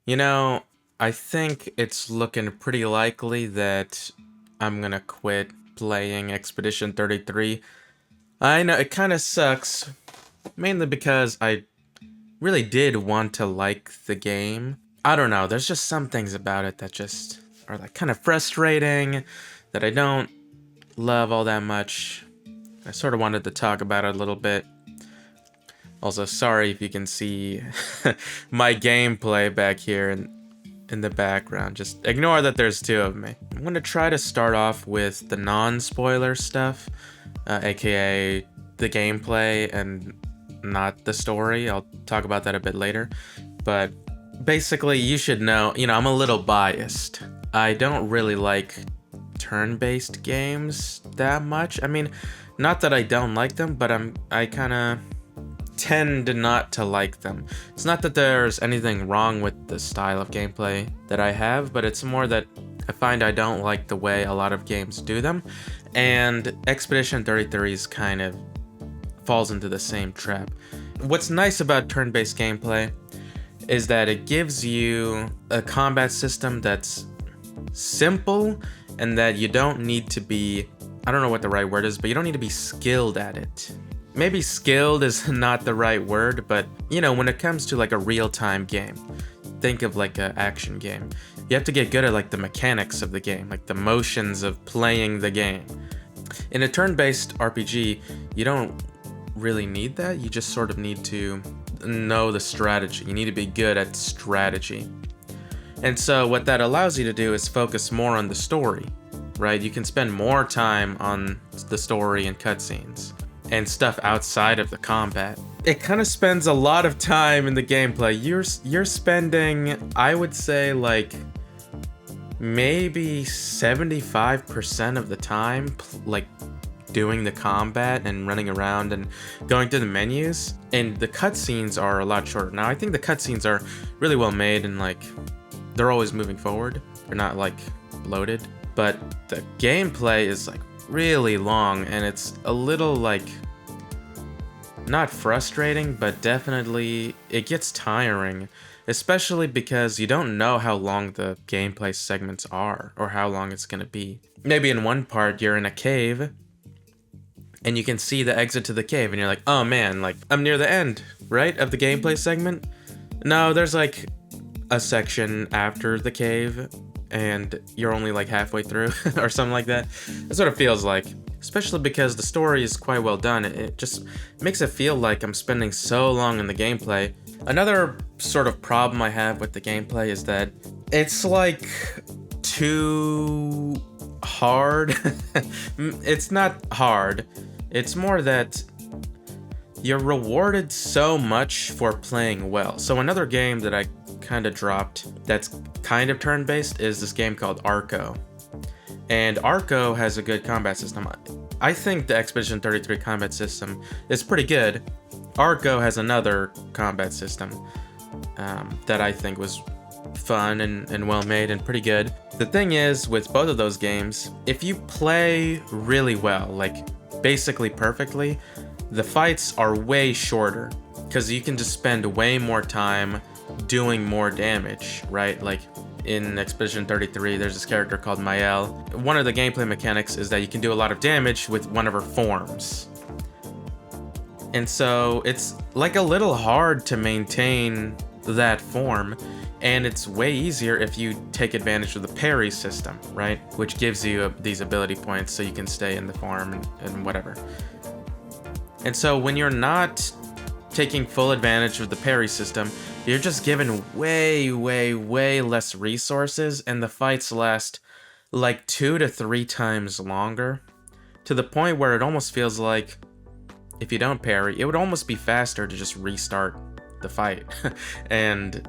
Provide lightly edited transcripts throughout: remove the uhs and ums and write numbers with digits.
You know, I think it's looking pretty likely that I'm gonna quit playing Expedition 33. I know it kind of sucks, mainly because I really did want to like the game. I don't know, there's just some things about it that just are like kind of frustrating that I don't love all that much. I sort of wanted to talk about it a little bit. Also, sorry if you can see my gameplay back here in the background. Just ignore that there's two of me. I'm gonna try to start off with the non-spoiler stuff, aka the gameplay and not the story. I'll talk about that a bit later. But basically, you should know, I'm a little biased. I don't really like turn-based games that much. I mean, not that I don't like them, but I kind of tend not to like them. It's not that there's anything wrong with the style of gameplay that I have, but it's more that I find I don't like the way a lot of games do them, and Expedition 33's kind of falls into the same trap. What's nice about turn-based gameplay is that it gives you a combat system that's simple and that you don't need to be, I don't know what the right word is, but you don't need to be skilled at it. Maybe skilled is not the right word, but when it comes to like a real-time game, think of like an action game. You have to get good at like the mechanics of the game, like the motions of playing the game. In a turn-based RPG, you don't really need that. You just sort of need to know the strategy. You need to be good at strategy. And so what that allows you to do is focus more on the story, right? You can spend more time on the story and cutscenes and stuff outside of the combat. It kind of spends a lot of time in the gameplay. You're spending, I would say, like maybe 75% of the time like doing the combat and running around and going through the menus, and the cutscenes are a lot shorter. Now I think the cutscenes are really well made and like they're always moving forward. They're not like bloated, but the gameplay is like really long, and it's a little like not frustrating, but definitely it gets tiring, especially because you don't know how long the gameplay segments are or how long it's gonna be. Maybe in one part you're in a cave and you can see the exit to the cave and you're like, oh man, like I'm near the end, right, of the gameplay segment. No, there's like a section after the cave and you're only like halfway through or something like that. That's what it feels like, especially because the story is quite well done. It just makes it feel like I'm spending so long in the gameplay. Another sort of problem I have with the gameplay is that it's like too hard. It's not hard. It's more that you're rewarded so much for playing well. So another game that I kind of dropped that's kind of turn-based is this game called Arco. And Arco has a good combat system. I think the Expedition 33 combat system is pretty good. Arco has another combat system that I think was fun and well made and pretty good. The thing is, with both of those games, if you play really well, like basically perfectly, the fights are way shorter because you can just spend way more time doing more damage, right? Like in Expedition 33, there's this character called Mael. One of the gameplay mechanics is that you can do a lot of damage with one of her forms. And so it's like a little hard to maintain that form, and it's way easier if you take advantage of the parry system, right? Which gives you these ability points so you can stay in the form and whatever. And so when you're not taking full advantage of the parry system, you're just given way less resources, and the fights last like 2 to 3 times longer, to the point where it almost feels like if you don't parry, it would almost be faster to just restart the fight and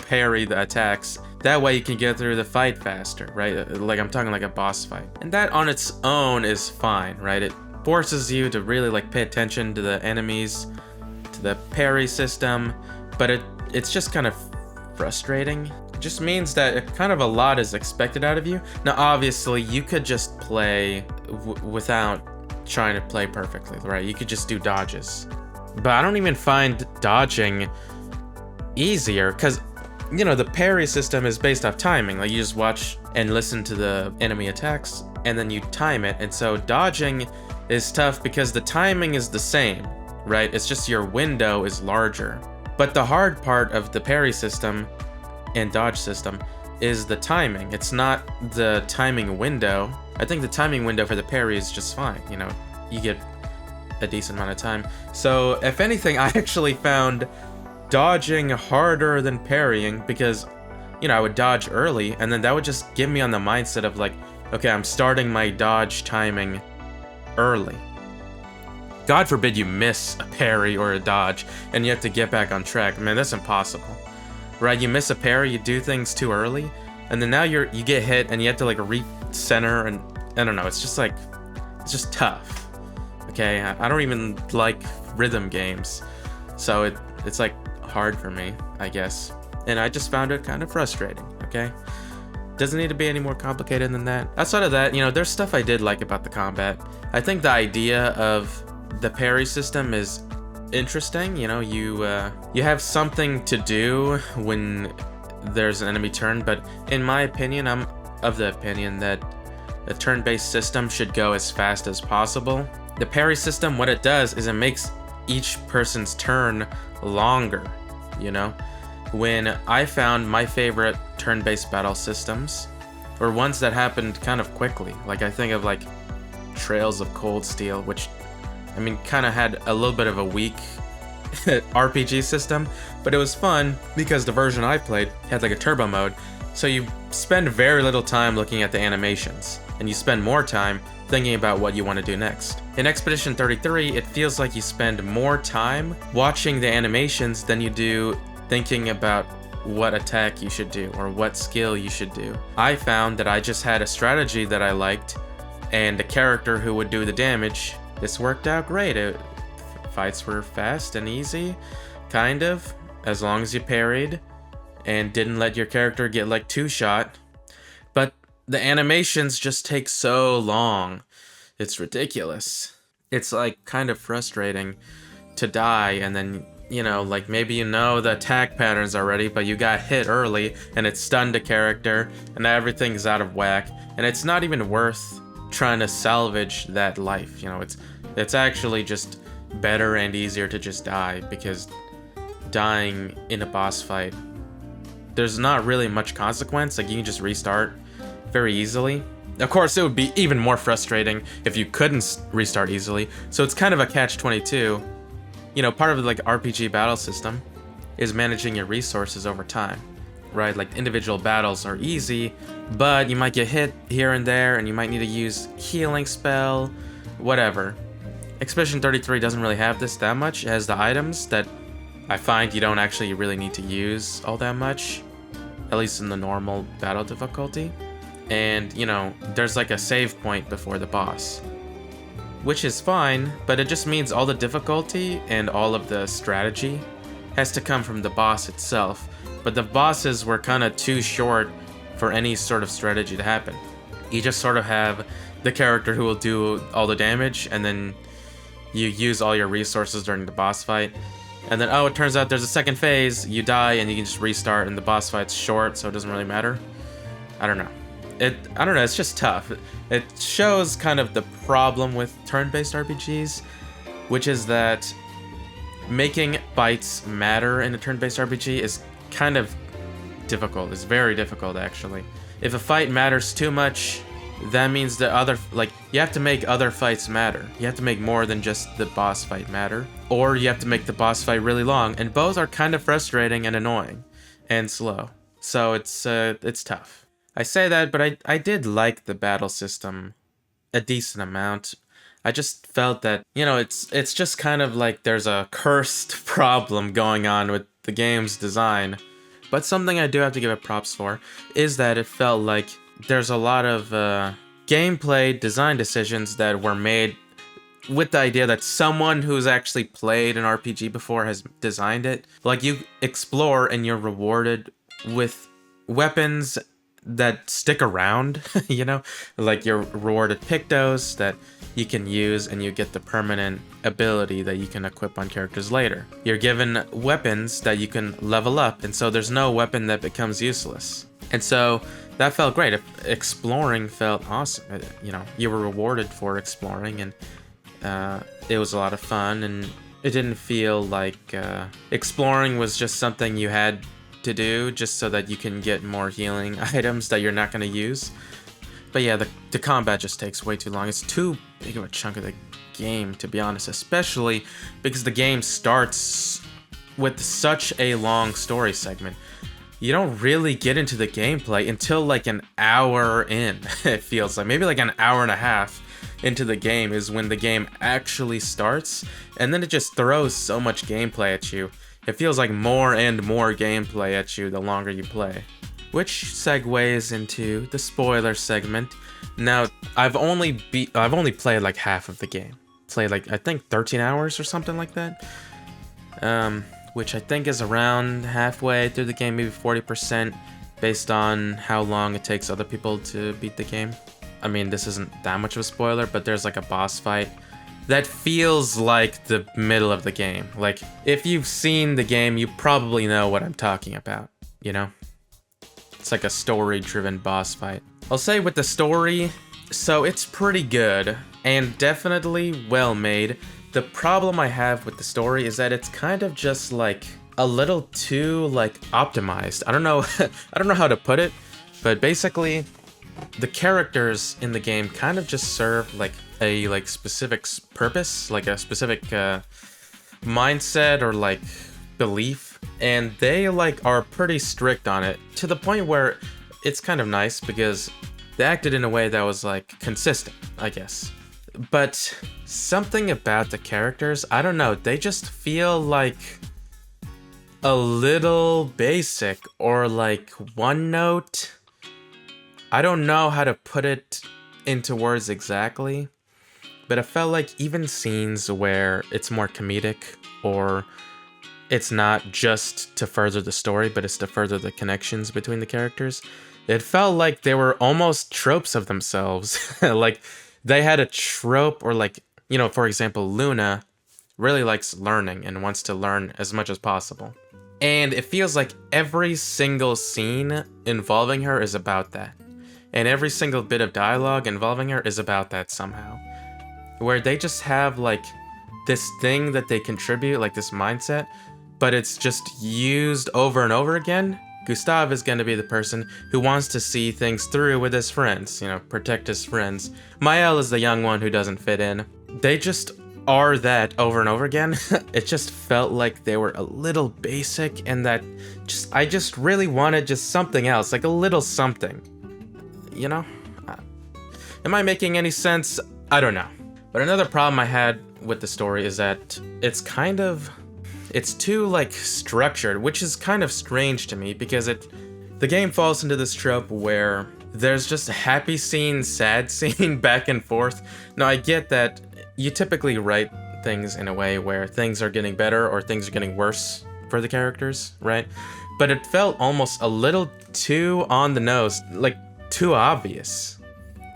parry the attacks. That way you can get through the fight faster, right? Like I'm talking like a boss fight. And that on its own is fine, right? It forces you to really like pay attention to the enemies, to the parry system, but it's just kind of frustrating. It just means that kind of a lot is expected out of you. Now obviously you could just play without trying to play perfectly, right? You could just do dodges. But I don't even find dodging easier, because you know, the parry system is based off timing. Like, you just watch and listen to the enemy attacks, and then you time it. And so dodging is tough because the timing is the same, right? It's just your window is larger. But the hard part of the parry system and dodge system is the timing. It's not the timing window. I think the timing window for the parry is just fine. You know, you get a decent amount of time. So if anything, I actually found dodging harder than parrying because, you know, I would dodge early and then that would just get me on the mindset of like, okay, I'm starting my dodge timing early. God forbid you miss a parry or a dodge and you have to get back on track. Man, that's impossible. Right? You miss a parry, you do things too early, and then now you get hit and you have to like recenter, and I don't know, it's just tough. Okay, I don't even like rhythm games, so it's like hard for me, I guess. And I just found it kind of frustrating, okay? Doesn't need to be any more complicated than that. Outside of that, you know, there's stuff I did like about the combat. I think the idea of the parry system is interesting. You know, you have something to do when there's an enemy turn, but in my opinion, I'm of the opinion that a turn-based system should go as fast as possible. The parry system, what it does is it makes each person's turn longer, you know? When I found my favorite turn-based battle systems were ones that happened kind of quickly. Like, I think of like Trails of Cold Steel, which, I mean, kind of had a little bit of a weak RPG system, but it was fun because the version I played had like a turbo mode, so you spend very little time looking at the animations, and you spend more time thinking about what you want to do next. In Expedition 33, it feels like you spend more time watching the animations than you do thinking about what attack you should do or what skill you should do. I found that I just had a strategy that I liked and a character who would do the damage. This worked out great. Fights were fast and easy, kind of, as long as you parried and didn't let your character get like two-shot. But the animations just take so long. It's ridiculous. It's like kind of frustrating to die and then, you know, like maybe you know the attack patterns already, but you got hit early and it stunned a character and everything's out of whack, and it's not even worth trying to salvage that life. You know, it's actually just better and easier to just die, because dying in a boss fight, there's not really much consequence. Like, you can just restart very easily. Of course, it would be even more frustrating if you couldn't restart easily, so it's kind of a catch-22. You know, part of the like RPG battle system is managing your resources over time, right? Like, individual battles are easy, but you might get hit here and there, and you might need to use healing spell, whatever. Expedition 33 doesn't really have this that much. It has the items that I find you don't actually really need to use all that much, at least in the normal battle difficulty. And, you know, there's like a save point before the boss, which is fine, but it just means all the difficulty and all of the strategy has to come from the boss itself. But the bosses were kind of too short for any sort of strategy to happen. You just sort of have the character who will do all the damage, and then you use all your resources during the boss fight. And then, oh, it turns out there's a second phase, you die, and you can just restart, and the boss fight's short, so it doesn't really matter. I don't know. I don't know, it's just tough. It shows kind of the problem with turn-based RPGs, which is that making fights matter in a turn-based RPG is kind of difficult. It's very difficult, actually. If a fight matters too much, that means that you have to make other fights matter. You have to make more than just the boss fight matter. Or you have to make the boss fight really long, and both are kind of frustrating and annoying and slow. So it's tough. I say that, but I did like the battle system a decent amount. I just felt that, you know, it's just kind of like there's a cursed problem going on with the game's design. But something I do have to give it props for is that it felt like there's a lot of gameplay design decisions that were made with the idea that someone who's actually played an RPG before has designed it. Like, you explore and you're rewarded with weapons that stick around, you know? Like your rewarded Pictos that you can use, and you get the permanent ability that you can equip on characters later. You're given weapons that you can level up, and so there's no weapon that becomes useless. And so that felt great. Exploring felt awesome. You know, you were rewarded for exploring, and it was a lot of fun, and it didn't feel like exploring was just something you had to do just so that you can get more healing items that you're not going to use. But yeah, the combat just takes way too long. It's too big of a chunk of the game, to be honest, especially because the game starts with such a long story segment. You don't really get into the gameplay until like an hour in. It feels like maybe like an hour and a half into the game is when the game actually starts, and then it just throws so much gameplay at you. It feels like more and more gameplay at you the longer you play. Which segues into the spoiler segment. Now, I've only played like half of the game. Played like, I think 13 hours or something like that. Which I think is around halfway through the game, maybe 40%, based on how long it takes other people to beat the game. I mean, this isn't that much of a spoiler, but there's like a boss fight that feels like the middle of the game. Like, if you've seen the game, you probably know what I'm talking about, you know? It's like a story-driven boss fight. I'll say with the story, so it's pretty good, and definitely well made. The problem I have with the story is that it's kind of just like a little too like optimized. I don't know I don't know how to put it, but basically the characters in the game kind of just serve like a specific purpose, like a specific mindset or like belief, and they like are pretty strict on it to the point where it's kind of nice because they acted in a way that was like consistent, I guess. But something about the characters, I don't know, they just feel like a little basic or like one note. I don't know how to put it into words exactly, but I felt like even scenes where it's more comedic or it's not just to further the story, but it's to further the connections between the characters, it felt like they were almost tropes of themselves. Like, they had a trope, or like, you know, for example, Luna really likes learning and wants to learn as much as possible. And it feels like every single scene involving her is about that. And every single bit of dialogue involving her is about that somehow. Where they just have like this thing that they contribute, like this mindset, but it's just used over and over again. Gustav is going to be the person who wants to see things through with his friends, you know, protect his friends. Mael is the young one who doesn't fit in. They just are that over and over again. It just felt like they were a little basic, and that I just really wanted just something else, like a little something. You know? Am I making any sense? I don't know. But another problem I had with the story is that it's too like structured, which is kind of strange to me because the game falls into this trope where there's just a happy scene, sad scene, back and forth. Now, I get that you typically write things in a way where things are getting better or things are getting worse for the characters, right? But it felt almost a little too on the nose, like too obvious.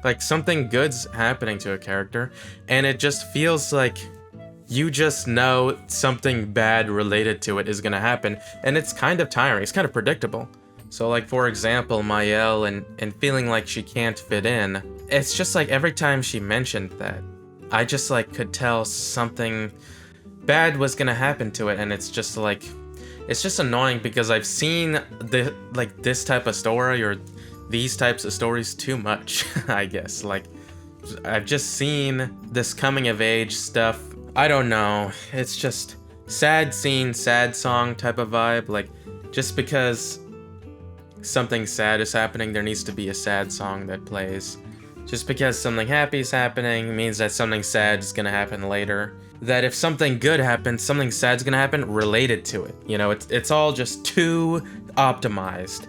Like something good's happening to a character, and it just feels like you just know something bad related to it is gonna happen, and it's kind of tiring, it's kind of predictable. So like, for example, Mael and feeling like she can't fit in, it's just like every time she mentioned that, I just like could tell something bad was gonna happen to it, and it's just like, it's just annoying because I've seen this type of story or these types of stories too much, I guess. Like, I've just seen this coming of age stuff. I don't know, it's just sad scene, sad song type of vibe. Like, just because something sad is happening, there needs to be a sad song that plays. Just because something happy is happening means that something sad is gonna happen later. That if something good happens, something sad's gonna happen related to it. You know, it's all just too optimized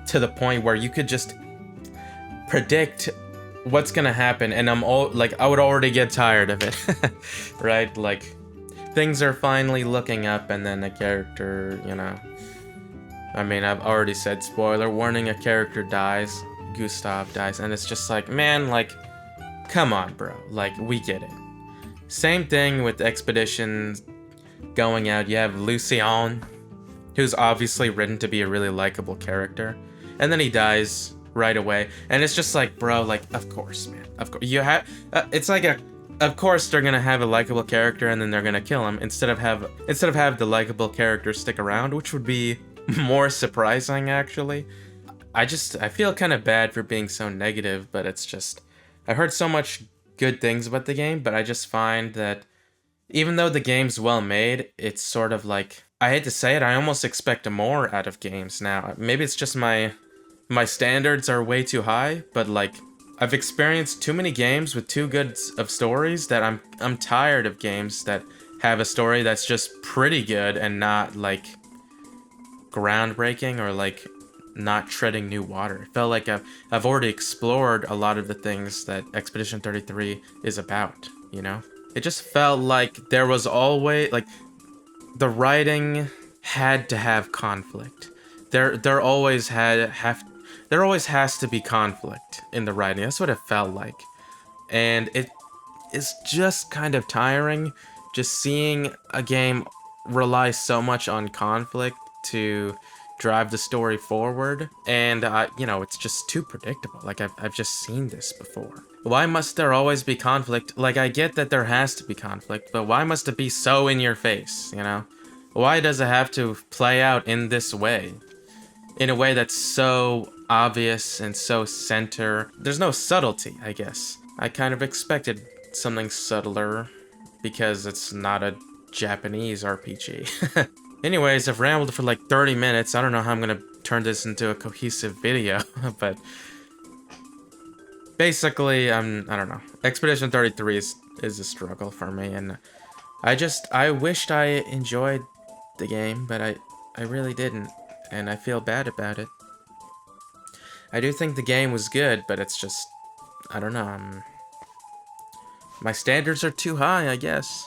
to the point where you could just predict what's gonna happen, and I would already get tired of it. Right? Like, things are finally looking up, and then the character, you know, I mean, I've already said spoiler warning, a character dies, Gustav dies, and it's just like, man, like, come on, bro. Like, we get it. Same thing with Expeditions going out. You have Lucien, who's obviously written to be a really likable character, and then he dies right away. And it's just like, bro, like, of course, man. Of course. You have, it's like of course they're gonna have a likable character and then they're gonna kill him instead of have the likable character stick around, which would be more surprising actually. I feel kind of bad for being so negative, but it's just I've heard so much good things about the game, but I just find that even though the game's well made, it's sort of like, I hate to say it, I almost expect more out of games now. Maybe it's just my standards are way too high, but like I've experienced too many games with too good of stories that I'm tired of games that have a story that's just pretty good and not like groundbreaking or like not treading new water. It felt like I've already explored a lot of the things that Expedition 33 is about, you know? It just felt like there was always like the writing had to have conflict. There always there always has to be conflict in the writing. That's what it felt like. And it is just kind of tiring just seeing a game rely so much on conflict to drive the story forward, and you know, it's just too predictable. Like I've just seen this before. Why must there always be conflict? Like, I get that there has to be conflict, but why must it be so in your face, you know? Why does it have to play out in this way? In a way that's so obvious and so center. There's no subtlety, I guess. I kind of expected something subtler because it's not a Japanese RPG. Anyways, I've rambled for like 30 minutes. I don't know how I'm gonna turn this into a cohesive video, but basically, I don't know. Expedition 33 is a struggle for me, and I wished I enjoyed the game, but I really didn't, and I feel bad about it. I do think the game was good, but it's just, I don't know, my standards are too high, I guess.